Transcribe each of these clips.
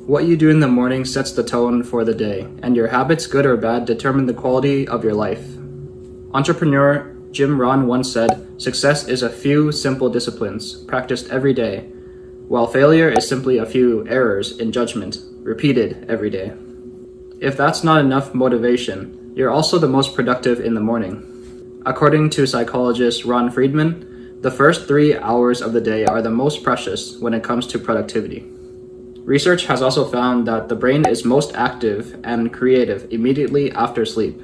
What you do in the morning sets the tone for the day, and your habits, good or bad, determine the quality of your life. Entrepreneur Jim Rohn once said, "Success is a few simple disciplines practiced every day, while failure is simply a few errors in judgment repeated every day." If that's not enough motivation, you're also the most productive in the morning. According to psychologist Ron Friedman, the first 3 hours of the day are the most precious when it comes to productivity. Research has also found that the brain is most active and creative immediately after sleep.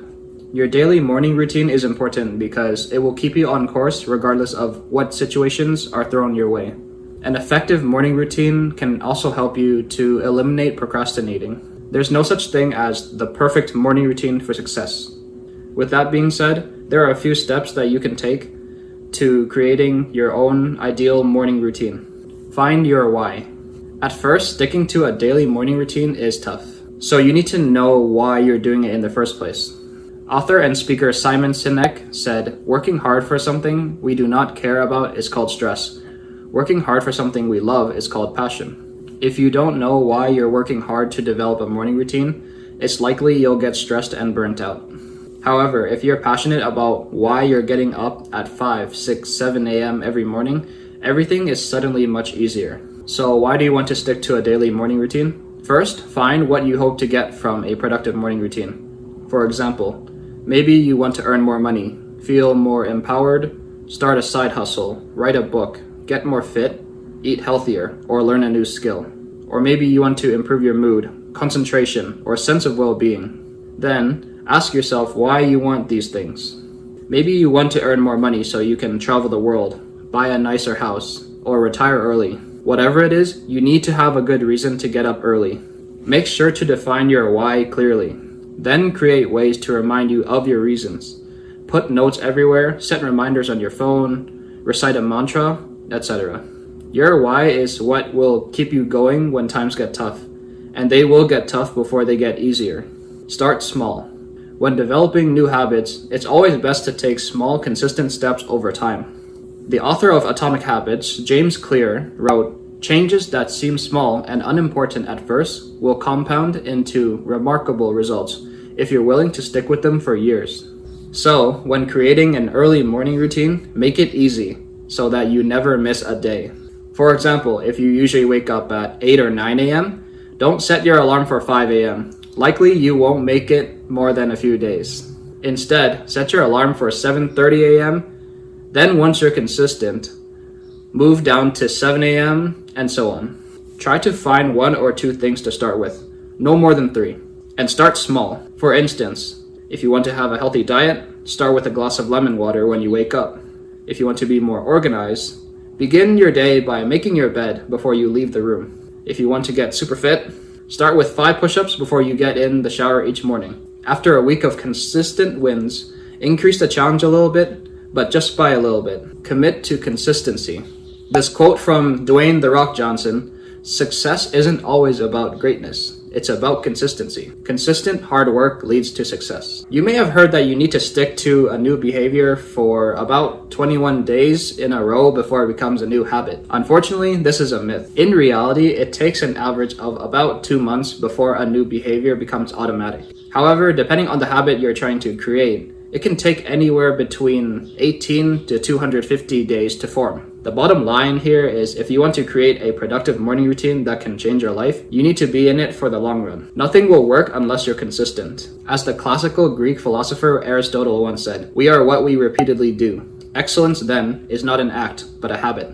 Your daily morning routine is important because it will keep you on course regardless of what situations are thrown your way. An effective morning routine can also help you to eliminate procrastinating. There's no such thing as the perfect morning routine for success. With that being said, there are a few steps that you can take to creating your own ideal morning routine. Find your why. At first, sticking to a daily morning routine is tough, so you need to know why you're doing it in the first place. Author and speaker Simon Sinek said, "Working hard for something we do not care about is called stress. Working hard for something we love is called passion." If you don't know why you're working hard to develop a morning routine, it's likely you'll get stressed and burnt out. However, if you're passionate about why you're getting up at 5, 6, 7 a.m. every morning, everything is suddenly much easier. So why do you want to stick to a daily morning routine? First, find what you hope to get from a productive morning routine. For example, maybe you want to earn more money, feel more empowered, start a side hustle, write a book, get more fit, eat healthier, or learn a new skill. Or maybe you want to improve your mood, concentration, or sense of well-being. Then, ask yourself why you want these things. Maybe you want to earn more money so you can travel the world, buy a nicer house, or retire early. Whatever it is, you need to have a good reason to get up early. Make sure to define your why clearly. Then create ways to remind you of your reasons. Put notes everywhere, set reminders on your phone, recite a mantra, etc. Your why is what will keep you going when times get tough, and they will get tough before they get easier. Start small. When developing new habits, it's always best to take small, consistent steps over time. The author of Atomic Habits, James Clear, wrote, "Changes that seem small and unimportant at first will compound into remarkable results if you're willing to stick with them for years." So, when creating an early morning routine, make it easy so that you never miss a day. For example, if you usually wake up at 8 or 9 a.m., don't set your alarm for 5 a.m. Likely you won't make it more than a few days. Instead, set your alarm for 7:30 a.m. Then once you're consistent, move down to 7 a.m. and so on. Try to find 1 or 2 things to start with, no more than 3. And start small. For instance, if you want to have a healthy diet, start with a glass of lemon water when you wake up. If you want to be more organized, begin your day by making your bed before you leave the room. If you want to get super fit, start with 5 push-ups before you get in the shower each morning. After a week of consistent wins, increase the challenge a little bit, but just by a little bit. Commit to consistency. This quote from Dwayne "The Rock" Johnson, "Success isn't always about greatness. It's about consistency. Consistent hard work leads to success." You may have heard that you need to stick to a new behavior for about 21 days in a row before it becomes a new habit. Unfortunately, this is a myth. In reality, it takes an average of about 2 months before a new behavior becomes automatic. However, depending on the habit you're trying to create, it can take anywhere between 18 to 250 days to form. The bottom line here is if you want to create a productive morning routine that can change your life, you need to be in it for the long run. Nothing will work unless you're consistent. As the classical Greek philosopher Aristotle once said, "We are what we repeatedly do." Excellence then is not an act, but a habit.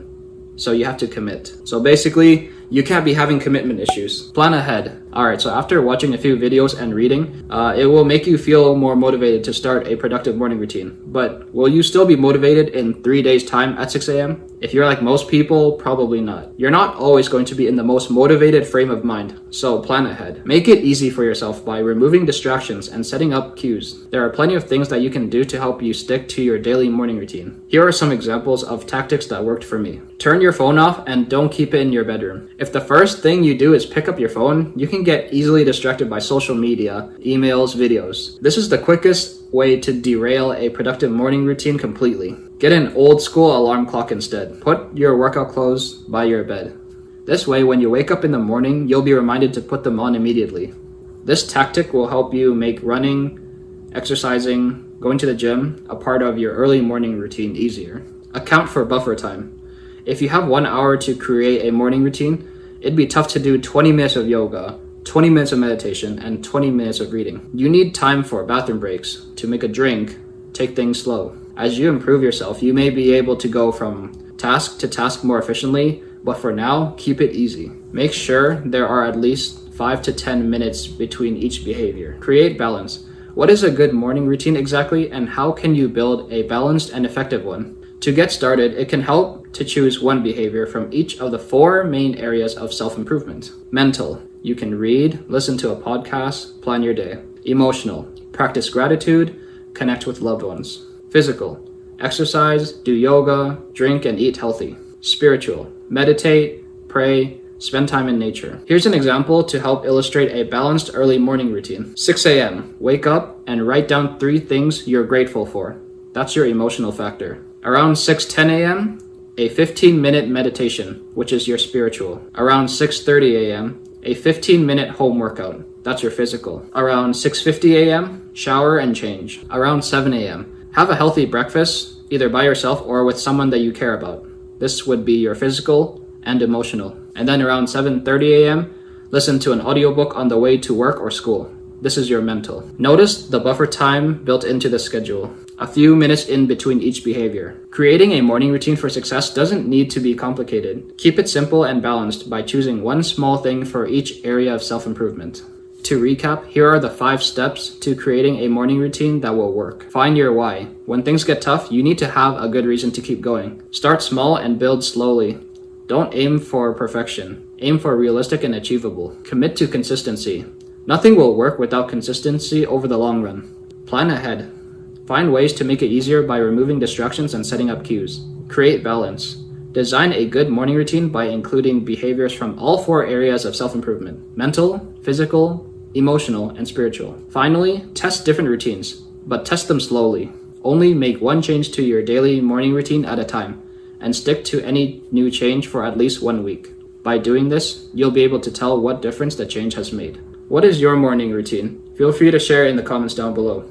So you have to commit. So basically, you can't be having commitment issues. Plan ahead. Alright, so after watching a few videos and reading, it will make you feel more motivated to start a productive morning routine. But will you still be motivated in 3 days' time at 6 a.m.? If you're like most people, probably not. You're not always going to be in the most motivated frame of mind, so plan ahead. Make it easy for yourself by removing distractions and setting up cues. There are plenty of things that you can do to help you stick to your daily morning routine. Here are some examples of tactics that worked for me. Turn your phone off and don't keep it in your bedroom. If the first thing you do is pick up your phone, you can get easily distracted by social media, emails, videos. This is the quickest way to derail a productive morning routine completely. Get an old school alarm clock instead. Put your workout clothes by your bed. This way, when you wake up in the morning, you'll be reminded to put them on immediately. This tactic will help you make running, exercising, going to the gym a part of your early morning routine easier. Account for buffer time. If you have 1 hour to create a morning routine, it'd be tough to do 20 minutes of yoga, 20 minutes of meditation, and 20 minutes of reading. You need time for bathroom breaks, to make a drink, take things slow. As you improve yourself, you may be able to go from task to task more efficiently, but for now, keep it easy. Make sure there are at least 5 to 10 minutes between each behavior. Create balance. What is a good morning routine exactly, and how can you build a balanced and effective one? To get started, it can help to choose one behavior from each of the 4 main areas of self-improvement. Mental. You can read, listen to a podcast, plan your day. Emotional. Practice gratitude, connect with loved ones. Physical. Exercise, do yoga, drink and eat healthy. Spiritual. Meditate, pray, spend time in nature. Here's an example to help illustrate a balanced early morning routine. 6 a.m. Wake up and write down 3 things you're grateful for. That's your emotional factor. Around 6:10 a.m., a 15-minute meditation, which is your spiritual. Around 6:30 a.m., a 15-minute home workout. That's your physical. Around 6:50 a.m., shower and change. Around 7 a.m., have a healthy breakfast, either by yourself or with someone that you care about. This would be your physical and emotional. And then around 7:30 a.m., listen to an audiobook on the way to work or school. This is your mental. Notice the buffer time built into the schedule. A few minutes in between each behavior. Creating a morning routine for success doesn't need to be complicated. Keep it simple and balanced by choosing one small thing for each area of self-improvement. To recap, here are the 5 steps to creating a morning routine that will work. Find your why. When things get tough, you need to have a good reason to keep going. Start small and build slowly. Don't aim for perfection. Aim for realistic and achievable. Commit to consistency. Nothing will work without consistency over the long run. Plan ahead. Find ways to make it easier by removing distractions and setting up cues. Create balance. Design a good morning routine by including behaviors from all 4 areas of self-improvement: mental, physical, emotional, and spiritual. Finally, test different routines, but test them slowly. Only make one change to your daily morning routine at a time, and stick to any new change for at least 1 week. By doing this, you'll be able to tell what difference the change has made. What is your morning routine? Feel free to share in the comments down below.